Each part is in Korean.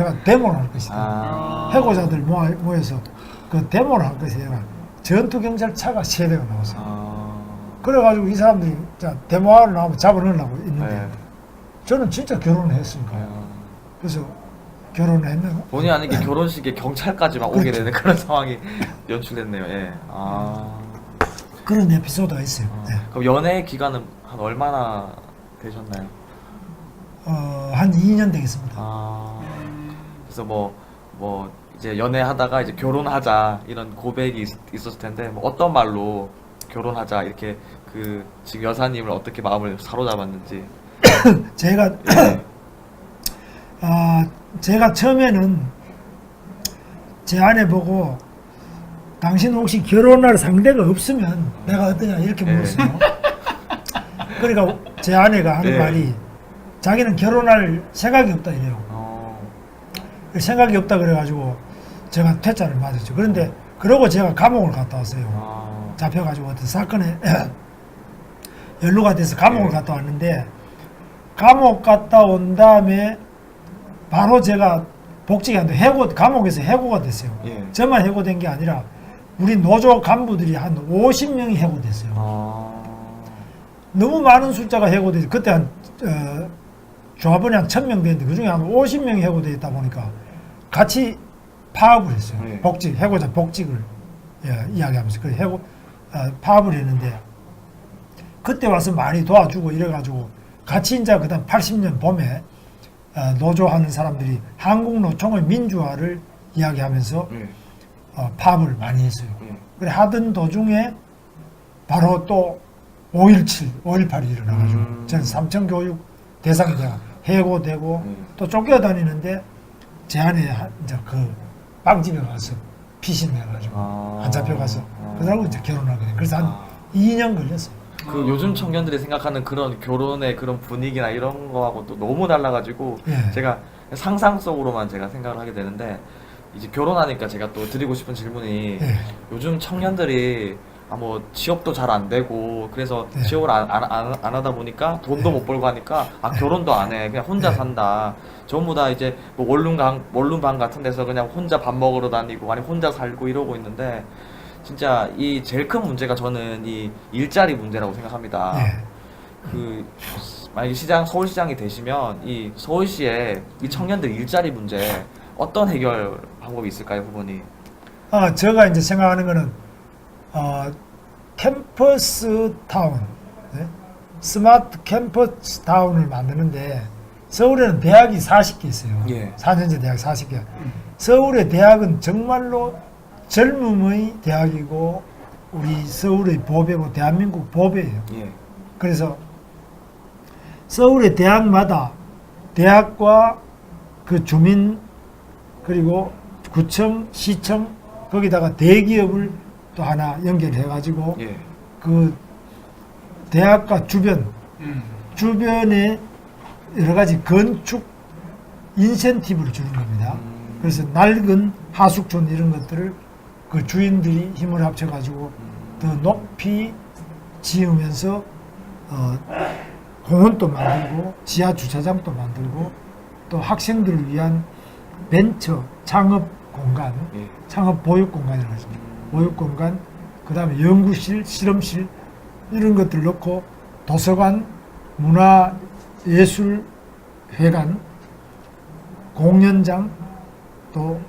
제가 데모를 할 것이다. 해고자들 모여서 그 데모를 할 것이다. 전투 경찰차가 3대가 나왔어요. 그래가지고 이 사람들이 자 데모하러 나오면 잡아넣으려고 있는데 네. 저는 진짜 결혼을 했으니까. 그래서 결혼을 했는데 본의 아니게 결혼식에 경찰까지 막 오게 그렇죠. 되는 그런 상황이 연출됐네요. 예. 그런 에피소드가 있어요. 네. 그럼 연애 기간은 한 얼마나 되셨나요? 한 2년 되겠습니다. 그래서 뭐 이제 연애하다가 이제 결혼하자 이런 고백이 있었을 텐데 뭐 어떤 말로 결혼하자 이렇게 그 지금 여사님을 어떻게 마음을 사로잡았는지. 제가 예. 제가 처음에는 제 아내 보고 당신 혹시 결혼할 상대가 없으면 내가 어떠냐 이렇게 물었어요. 그러니까 제 아내가 하는 네. 말이 자기는 결혼할 생각이 없다 이래요. 생각이 없다 그래가지고 제가 퇴짜를 맞았죠. 그런데 그러고 제가 감옥을 갔다 왔어요. 잡혀가지고 어떤 사건에 연루가 돼서 감옥을 갔다 왔는데 감옥 갔다 온 다음에 바로 제가 복직이 안 돼. 감옥에서 해고가 됐어요. 예. 저만 해고된 게 아니라 우리 노조 간부들이 한 50명이 해고됐어요. 너무 많은 숫자가 해고돼서 그때 한 조합원이 한 1000명 되는데 그중에 한 50명이 해고되어 있다 보니까 같이 파업을 했어요. 네. 해고자 복직을 이야기하면서 그 파업을 했는데 그때 와서 많이 도와주고 이래가지고 같이 이제 그다음 80년 봄에 노조하는 사람들이 한국노총의 민주화를 이야기하면서 파업을 많이 했어요. 그래 하던 도중에 바로 또 5.17, 5.18이 일어나가지고 저는 삼청교육 대상이 돼가 해고되고 또 쫓겨다니는데 제 아내 이제 그 빵집에 가서 피신해가지고 안 잡혀가서 그러고 이제 결혼하게 돼. 그래서 한 2년 걸렸어요. 그 요즘 청년들이 생각하는 그런 결혼의 그런 분위기나 이런 거하고 또 너무 달라가지고 예. 제가 상상 속으로만 제가 생각을 하게 되는데 이제 결혼하니까 제가 또 드리고 싶은 질문이 예. 요즘 청년들이 뭐 취업도 잘 안 되고 그래서 네. 취업을 안 하다 보니까 돈도 못 벌고 하니까 결혼도 안 해 그냥 혼자 산다 전부 다 이제 뭐 원룸방 같은 데서 그냥 혼자 밥 먹으러 다니고 아니 혼자 살고 이러고 있는데 진짜 이 제일 큰 문제가 저는 이 일자리 문제라고 생각합니다. 예. 그 만약에 서울시장이 되시면 이 서울시에 이 청년들 일자리 문제 어떤 해결 방법이 있을까요, 후보님? 제가 이제 생각하는 거는 캠퍼스 타운, 네? 스마트 캠퍼스 타운을 만드는데 서울에는 대학이 40개 있어요. 예. 4년제 대학 40개. 서울의 대학은 정말로 젊음의 대학이고 우리 서울의 보배고 대한민국 보배예요. 예. 그래서 서울의 대학마다 대학과 그 주민 그리고 구청, 시청 거기다가 대기업을 또 하나 연결해 가지고 예. 그 대학가 주변에 여러 가지 건축 인센티브를 주는 겁니다. 그래서 낡은 하숙촌 이런 것들을 그 주인들이 힘을 합쳐 가지고 더 높이 지으면서 공원도 만들고 지하 주차장도 만들고 또 학생들을 위한 벤처 창업 공간, 예. 창업 보육 공간이라고 하십니다. 보육 공간, 그 다음에 연구실, 실험실 이런 것들 넣고 도서관, 문화예술회관, 공연장 또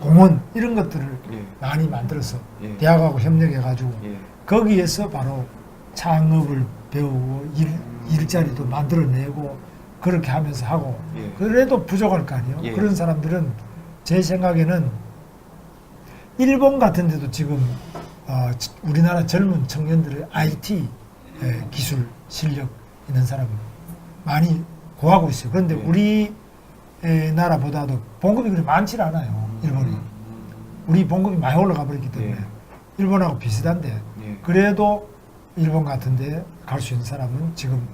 공원 이런 것들을 예. 많이 만들어서 예. 대학하고 협력해가지고 예. 거기에서 바로 창업을 배우고 일자리도 만들어내고 그렇게 하면서 하고 예. 그래도 부족할 거 아니에요. 예. 그런 사람들은 제 생각에는 일본 같은 데도 지금 우리나라 젊은 청년들의 IT 기술 실력 있는 사람이 많이 구하고 있어요. 그런데 우리 나라보다도 봉급이 그렇게 많지 않아요. 일본이. 우리 봉급이 많이 올라가 버렸기 때문에 예. 일본하고 비슷한데 예. 그래도 일본 같은 데 갈 수 있는 사람은 지금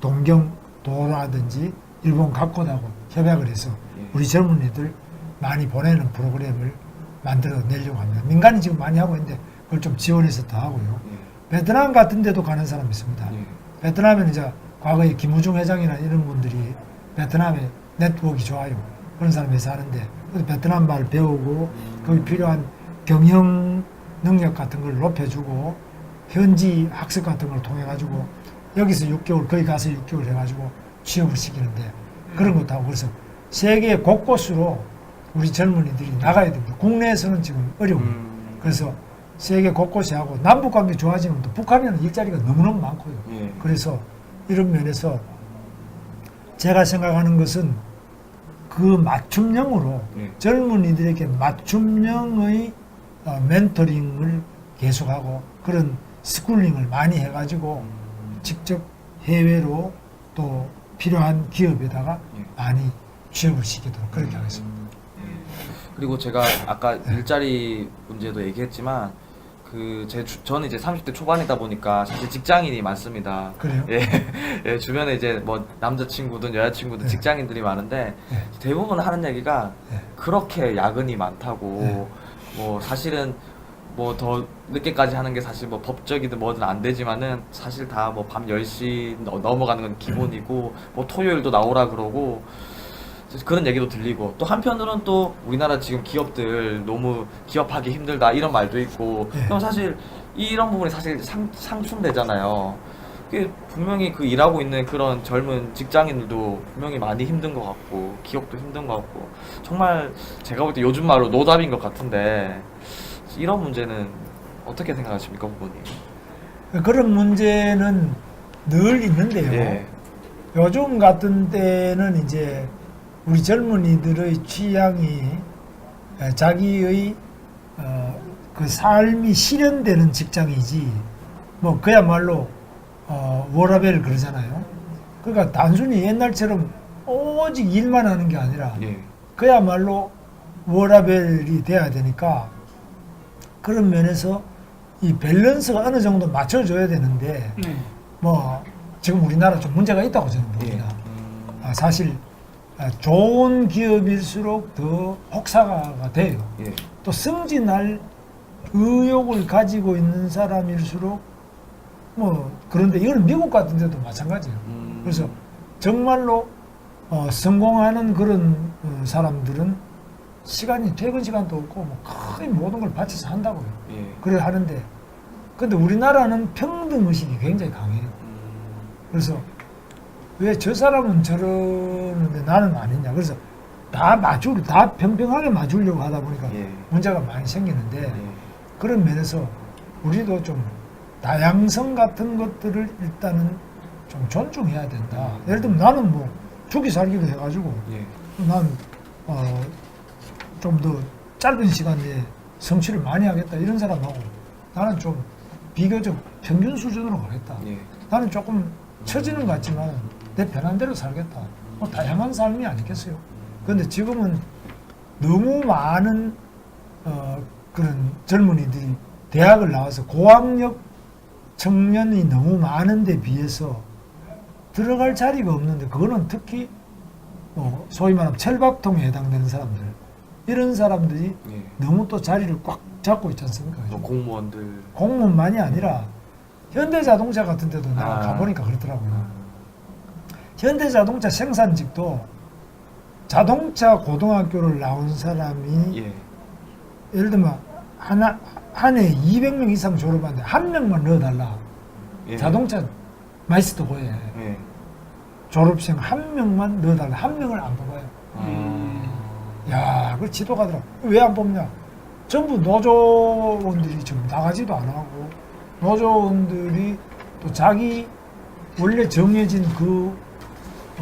동경도라든지 일본 각고하고 협약을 해서 예. 우리 젊은이들 많이 보내는 프로그램을 만들어 내려고 합니다. 민간이 지금 많이 하고 있는데 그걸 좀 지원해서 더 하고요. 예. 베트남 같은 데도 가는 사람이 있습니다. 예. 베트남에는 이제 과거에 김우중 회장이나 이런 분들이 베트남에 네트워크가 좋아요. 그런 사람에서 하는데 베트남 말 배우고 거기 필요한 경영 능력 같은 걸 높여주고 현지 학습 같은 걸 통해 가지고 여기서 6개월 거기 가서 6개월 해가지고 취업을 시키는데 그런 것도 하고 그래서 세계 곳곳으로 우리 젊은이들이 나가야 됩니다. 국내에서는 지금 어려워요. 그래서 세계 곳곳에 하고 남북 관계 좋아지면 또 북한에는 일자리가 너무너무 많고요. 예. 그래서 이런 면에서 제가 생각하는 것은 그 맞춤형으로 예. 젊은이들에게 맞춤형의 멘토링을 계속하고 그런 스쿨링을 많이 해가지고 직접 해외로 또 필요한 기업에다가 예. 많이 취업을 시키도록 그렇게 하겠습니다. 그리고 제가 아까 일자리 문제도 얘기했지만 저는 이제 30대 초반이다 보니까 사실 직장인이 많습니다. 그래요? 예, 예, 주변에 이제 뭐 남자친구든 여자친구든 네. 직장인들이 많은데 네. 대부분 하는 얘기가 네. 그렇게 야근이 많다고 네. 뭐 사실은 뭐 더 늦게까지 하는 게 사실 뭐 법적이든 뭐든 안 되지만은 사실 다 뭐 밤 10시 넘어가는 건 기본이고 뭐 토요일도 나오라 그러고 그런 얘기도 들리고 또 한편으로는 또 우리나라 지금 기업들 너무 기업하기 힘들다 이런 말도 있고 예. 그럼 사실 이런 부분이 사실 상충되잖아요. 그게 분명히 그 일하고 있는 그런 젊은 직장인들도 분명히 많이 힘든 것 같고 기업도 힘든 것 같고 정말 제가 볼 때 요즘 말로 노답인 것 같은데 이런 문제는 어떻게 생각하십니까, 후보님? 그런 문제는 늘 있는데요. 예. 요즘 같은 때는 이제 우리 젊은이들의 취향이 자기의 그 삶이 실현되는 직장이지 뭐 그야말로 워라벨 그러잖아요. 그러니까 단순히 옛날처럼 오직 일만 하는 게 아니라 예. 그야말로 워라벨이 돼야 되니까 그런 면에서 이 밸런스가 어느 정도 맞춰줘야 되는데 뭐 지금 우리나라 좀 문제가 있다고 저는 봅니다. 사실 좋은 기업일수록 더 혹사가 돼요. 예. 또 승진할 의욕을 가지고 있는 사람일수록 뭐 그런데 이건 미국 같은 데도 마찬가지예요. 그래서 정말로 성공하는 그런 사람들은 시간이 퇴근 시간도 없고 뭐 거의 모든 걸 바쳐서 한다고요. 예. 그래 하는데 근데 우리나라는 평등 의식이 굉장히 강해요. 그래서 왜 저 사람은 저러는데 나는 아니냐. 그래서 다 평평하게 맞추려고 하다 보니까 예. 문제가 많이 생기는데 예. 그런 면에서 우리도 좀 다양성 같은 것들을 일단은 좀 존중해야 된다. 예를 들면 나는 뭐 죽이 살기도 해가지고 예. 난 좀 더 짧은 시간 내에 성취를 많이 하겠다 이런 사람하고 나는 좀 비교적 평균 수준으로 가겠다. 예. 나는 조금 처지는 것 같지만 내 편한 대로 살겠다. 뭐 다양한 삶이 아니겠어요. 그런데 지금은 너무 많은 그런 젊은이들이 대학을 나와서 고학력 청년이 너무 많은데 비해서 들어갈 자리가 없는데 그거는 특히 소위 말하면 철밥통에 해당되는 사람들 이런 사람들이 예. 너무 또 자리를 꽉 잡고 있지 않습니까? 또 공무원들. 공무원만이 아니라 현대자동차 같은 데도 내가 아. 가보니까 그렇더라고요. 현대자동차 생산직도 자동차 고등학교를 나온 사람이 예. 예를 들면 한 해 200명 이상 졸업하는데 한 명만 넣어달라. 예. 자동차 마이스터고에 예. 졸업생 한 명만 넣어달라. 한 명을 안 뽑아요. 야, 그 지도가더라. 왜 안 뽑냐? 전부 노조원들이 지금 나가지도 안 하고 노조원들이 또 자기 원래 정해진 그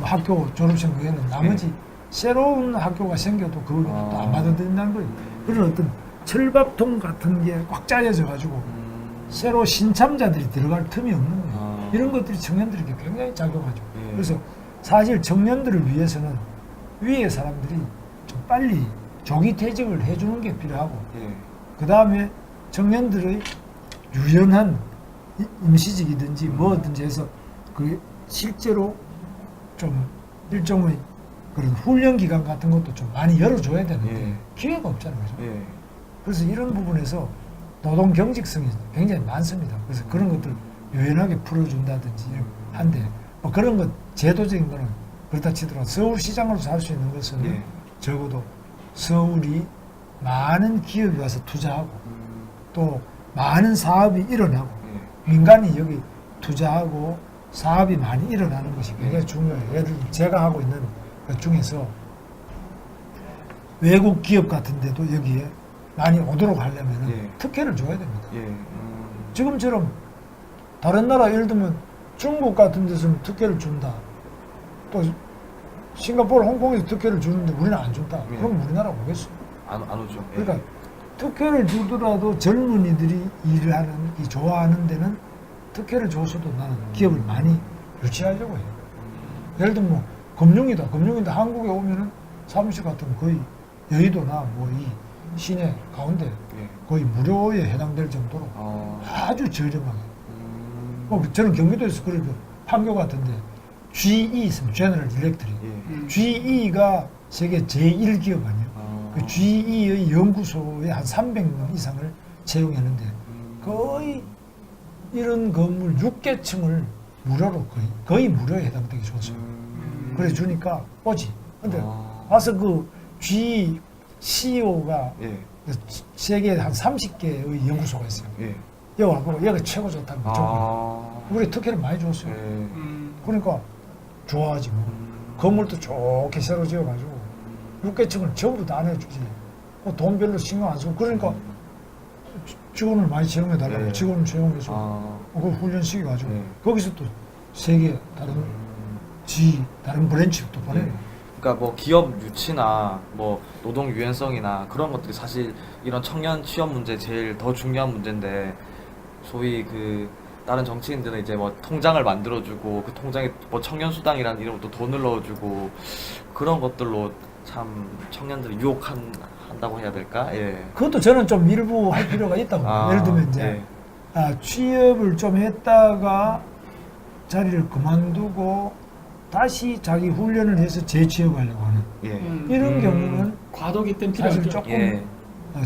학교 졸업생 외에는 나머지 새로운 학교가 생겨도 그걸 또 안 받아들인다는 거예요. 그런 어떤 철밥통 같은 게 꽉 짜여져 가지고 새로 신참자들이 들어갈 틈이 없는 거예요. 이런 것들이 청년들에게 굉장히 작용하죠. 예. 그래서 사실 청년들을 위해서는 위에 사람들이 좀 빨리 조기 퇴직을 해주는 게 필요하고 예. 그 다음에 청년들의 유연한 임시직이든지 뭐든지 해서 그 실제로 좀 일종의 그런 훈련 기간 같은 것도 좀 많이 열어줘야 되는데 예. 기회가 없잖아요. 그죠? 예. 그래서 이런 부분에서 노동 경직성이 굉장히 많습니다. 그래서 그런 것들 유연하게 풀어준다든지 한데 뭐 그런 것 제도적인 거는 그렇다 치더라도 서울시장으로 살 수 있는 것은 예. 적어도 서울이 많은 기업이 와서 투자하고 또 많은 사업이 일어나고 예. 민간이 여기 투자하고 사업이 많이 일어나는 것이 굉장히 예. 중요해요. 예를 들면 제가 하고 있는 것 중에서 외국 기업 같은 데도 여기에 많이 오도록 하려면 예. 특혜를 줘야 됩니다. 예. 지금처럼 다른 나라 예를 들면 중국 같은 데서는 특혜를 준다. 또 싱가포르, 홍콩에서 특혜를 주는데 우리는 안 준다. 예. 그럼 우리나라 오겠어. 안 오죠. 예. 그러니까 특혜를 주더라도 젊은이들이 일을 하는, 이 좋아하는 데는 특혜를 줘서도 나는 기업을 많이 유치하려고 해요. 예를 들면 뭐 금융이다. 금융인데 한국에 오면은 사무실 같은 거 거의 여의도나 뭐 이 시내 가운데 예. 거의 무료에 해당될 정도로 아주 저렴하게. 뭐 저는 경기도에서 그래도 판교 같은데 GE 있으면 제너럴 일렉트릭. 예. GE가 세계 제1기업 아니에요. 그 GE의 연구소에 한 300명 이상을 채용했는데 거의 이런 건물 6개층을 무료로 거의 무료에 해당되게 줬어요. 그래 주니까 오지. 근데 와서 그 GE CEO가 예. 세계에 한 30개의 연구소가 있어요. 예. 여기 와보고 여기가 최고 좋다고 우리 특혜를 많이 줬어요. 예. 그러니까 좋아하지 뭐. 건물도 좋게 새로 지어가지고 6개층을 전부 다 안 해주지. 돈 별로 신경 안 쓰고 그러니까 직원을 많이 채용해달라고 예. 직원을 채용해서 그 훈련 시켜가지고 예. 거기서 또 세계 다른 다른 브랜치도 보내요. 그러니까 뭐 기업 유치나 뭐 노동 유연성이나 그런 것들이 사실 이런 청년 취업 문제 제일 더 중요한 문제인데 소위 그 다른 정치인들은 이제 뭐 통장을 만들어주고 그 통장에 뭐 청년 수당이라는 이름으로 또 돈을 넣어주고 그런 것들로 참 청년들을 유혹한다고 해야 될까? 예. 그것도 저는 좀 일부 할 필요가 있다고 봐요. 예를 들면 이제 취업을 좀 했다가 자리를 그만두고 다시 자기 훈련을 해서 재취업하려고 하는 예. 이런 경우는 과도기 때문에 사실 필요하죠. 조금 예.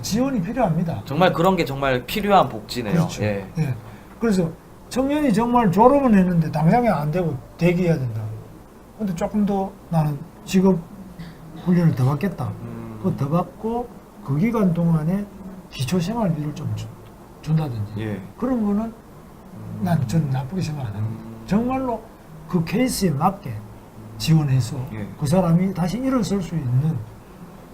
지원이 필요합니다. 정말 그런 게 정말 필요한 복지네요. 그렇죠. 예. 예. 그래서 청년이 정말 졸업은 했는데 당장에 안 되고 대기해야 된다. 근데 조금 더 나는 직업 훈련을 더 받겠다. 그거 더 받고 그 기간 동안에 기초생활비를 좀 준다든지 예. 그런 거는 난 저는 나쁘게 생각 안 합니다. 정말로 그 케이스에 맞게 지원해서 예. 그 사람이 다시 일어설 수 있는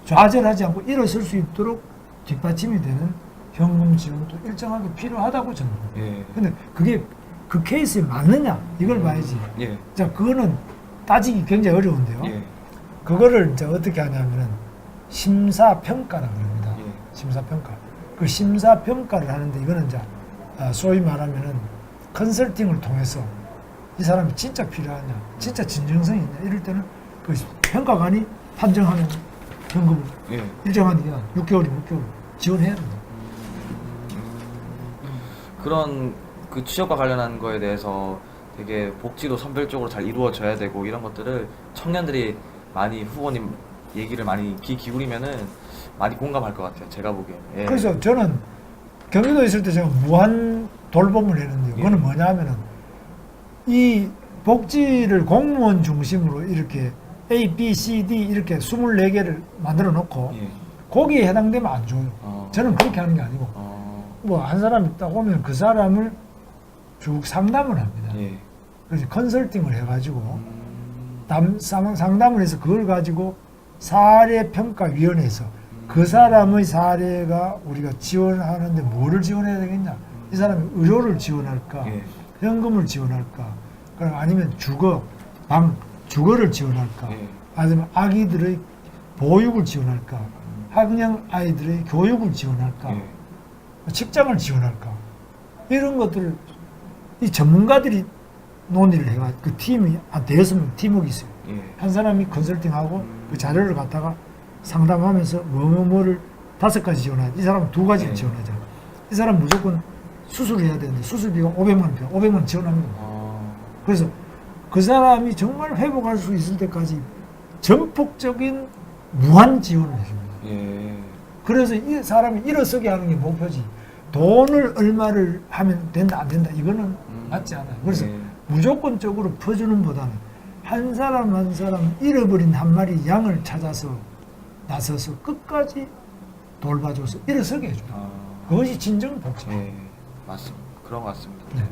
좌절하지 않고 일어설 수 있도록 뒷받침이 되는 현금 지원도 일정하게 필요하다고 저는 봅니다. 예. 근데 그게 그 케이스에 맞느냐 이걸 봐야지. 예. 자, 그거는 따지기 굉장히 어려운데요. 예. 그거를 이제 어떻게 하냐면은 심사평가라고 합니다. 예. 심사평가. 그 심사평가를 하는데 이거는 이제 소위 말하면은 컨설팅을 통해서 이 사람이 진짜 필요하냐, 진짜 진정성이 있냐 이럴 때는 그 평가관이 판정하는 현금을 예. 일정한 기간 6개월이면 6개월 지원해야 됩니다. 그런 그 취업과 관련한 거에 대해서 되게 복지도 선별적으로 잘 이루어져야 되고 이런 것들을 청년들이 많이 후보님 얘기를 많이 귀 기울이면은 많이 공감할 것 같아요. 제가 보기엔. 예. 그래서 저는 경기도에 있을 때 제가 무한 돌봄을 했는데요. 예. 그거는 뭐냐면은 이 복지를 공무원 중심으로 이렇게 A, B, C, D 이렇게 24개를 만들어 놓고 예. 거기에 해당되면 안 줘요. 저는 그렇게 하는 게 아니고 뭐 한 사람 있다 오면 그 사람을 쭉 상담을 합니다. 예. 그래서 컨설팅을 해가지고 상담을 해서 그걸 가지고 사례평가위원회에서 그 사람의 사례가 우리가 지원하는데 뭐를 지원해야 되겠냐? 이 사람이 의료를 지원할까? 예. 현금을 지원할까? 그럼 아니면 주거를 지원할까? 예. 아니면 아기들의 보육을 지원할까? 학령 아이들의 교육을 지원할까? 예. 직장을 지원할까? 이런 것들을 이 전문가들이 논의를 해가지고 그 팀이 한 6명 팀워크 있어요. 예. 한 사람이 컨설팅하고 그 자료를 갖다가 상담하면서 뭐를 5가지 지원하자. 이 사람은 2가지 예. 지원하자. 이 사람 무조건 수술을 해야 되는데 수술비가 500만 원 필요. 500만 원 지원합니다. 그래서 그 사람이 정말 회복할 수 있을 때까지 전폭적인 무한 지원을 해줍니다. 예. 그래서 이 사람이 일어서게 하는 게 목표지. 돈을 얼마를 하면 된다 안 된다 이거는 맞지 않아요. 그래서 예. 무조건적으로 퍼주는 보다는 한 사람 한 사람 잃어버린 한 마리 양을 찾아서 나서서 끝까지 돌봐줘서 일어서게 해줘. 그것이 진정 복지. 네, 맞습니다. 그런 것 같습니다. 네.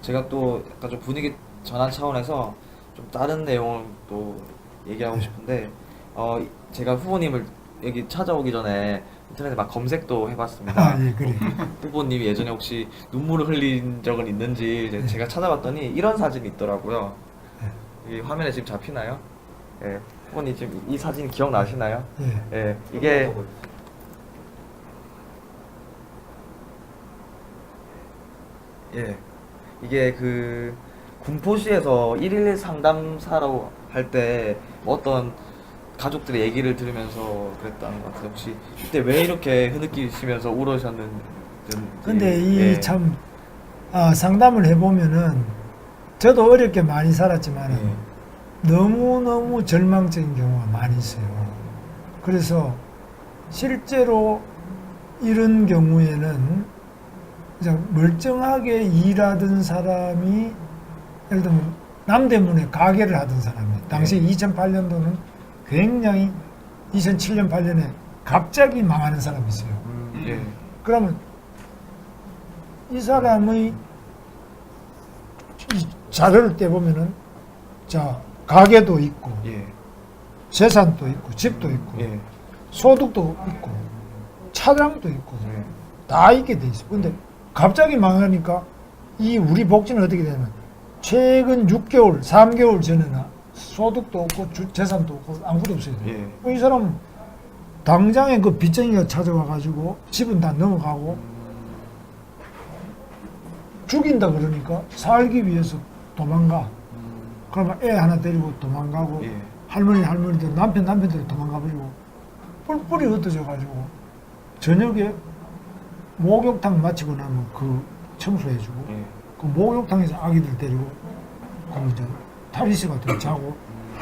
제가 또 약간 좀 분위기 전환 차원에서 좀 다른 내용을 또 얘기하고 네. 싶은데, 제가 후보님을 여기 찾아오기 전에 인터넷에 막 검색도 해봤습니다. 아, 예, 그래. 후보님이 예전에 혹시 눈물을 흘린 적은 있는지 이제 네. 제가 찾아봤더니 이런 사진이 있더라고요. 이 화면에 지금 잡히나요? 예, 후보님 지금 이 사진 기억나시나요? 예. 예, 이게 예, 이게 그 군포시에서 111 상담사로 할 때 어떤 가족들의 얘기를 들으면서 그랬다는 것 같아요. 혹시 그때 왜 이렇게 흐느끼시면서 울으셨는지. 근데 예. 이 참 상담을 해보면은 저도 어렵게 많이 살았지만 예. 너무너무 절망적인 경우가 많이 있어요. 그래서 실제로 이런 경우에는 그냥 멀쩡하게 일하던 사람이 예를 들면 남대문에 가게를 하던 사람이 당시 2008년도는 굉장히 2007년 8년에 갑자기 망하는 사람이 있어요. 예. 그러면 이 사람의 이 자료를 떼보면은 자 가게도 있고 예. 재산도 있고 집도 있고 예. 소득도 있고 차량도 있고 예. 다 있게 돼 있어. 근데 갑자기 망하니까 이 우리 복지는 어떻게 되냐면 최근 6개월, 3개월 전에는 소득도 없고 재산도 없고 아무것도 없어요. 예. 이 사람 당장에 그 빚쟁이가 찾아와 가지고 집은 다 넘어가고 죽인다 그러니까 살기 위해서 도망가. 그러면 애 하나 데리고 도망가고 예. 할머니들 남편들 도망가 버리고 뿔뿔이 흩어져 가지고 저녁에 목욕탕 마치고 나면 그 청소해주고 예. 그 목욕탕에서 아기들 데리고 그 이제 탈의실 같은 거 자고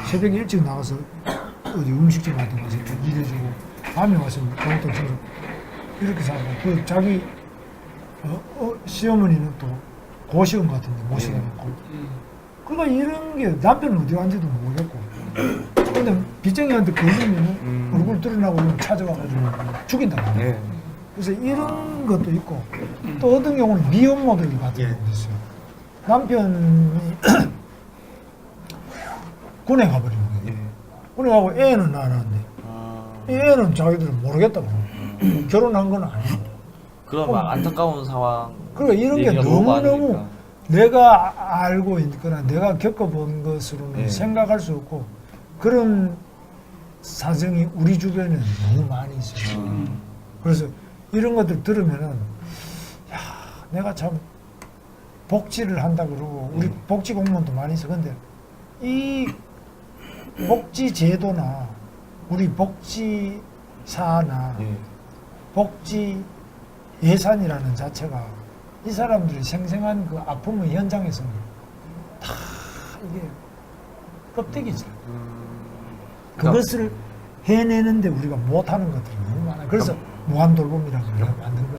새벽에 일찍 나가서 어디 음식점 같은 거 가서 일해주고 밤에 와서 목욕탕 청소 이렇게 살고 그 자기 시어머니는 또 고시원 같은데 모시다 놓고 그러니까 이런 게 남편은 어디 간지도 모르겠고 근데 빚쟁이한테 걸리면 얼굴 드러나고 그러면 찾아와가지고 죽인다. 예. 그래서 이런 것도 있고 또 어떤 경우는 미혼모들 같은 예. 경우도 있어요. 남편이 군에 가버린 거예요. 예. 군에 가고 애는 낳았는데 이 애는 자기들은 모르겠다고 결혼한 건 아니에요. 그런 막 안타까운 상황. 그러니까 이런 게 얘기가 너무 너무너무 많으니까. 내가 알고 있거나 내가 겪어본 것으로는 예. 생각할 수 없고 그런 사정이 우리 주변에 너무 많이 있어요. 그래서 이런 것들 들으면은 야 내가 참 복지를 한다 그러고 우리 복지 공무원도 많이 있어. 근데 이 복지 제도나 우리 복지사나 예. 복지 예산이라는 자체가 이 사람들이 생생한 그 아픔의 현장에서는 다 이게 껍데기죠. 그것을 해내는데 우리가 못하는 것들이 너무 많아요. 그래서 무한돌봄이라고 우리가 만든 거예요.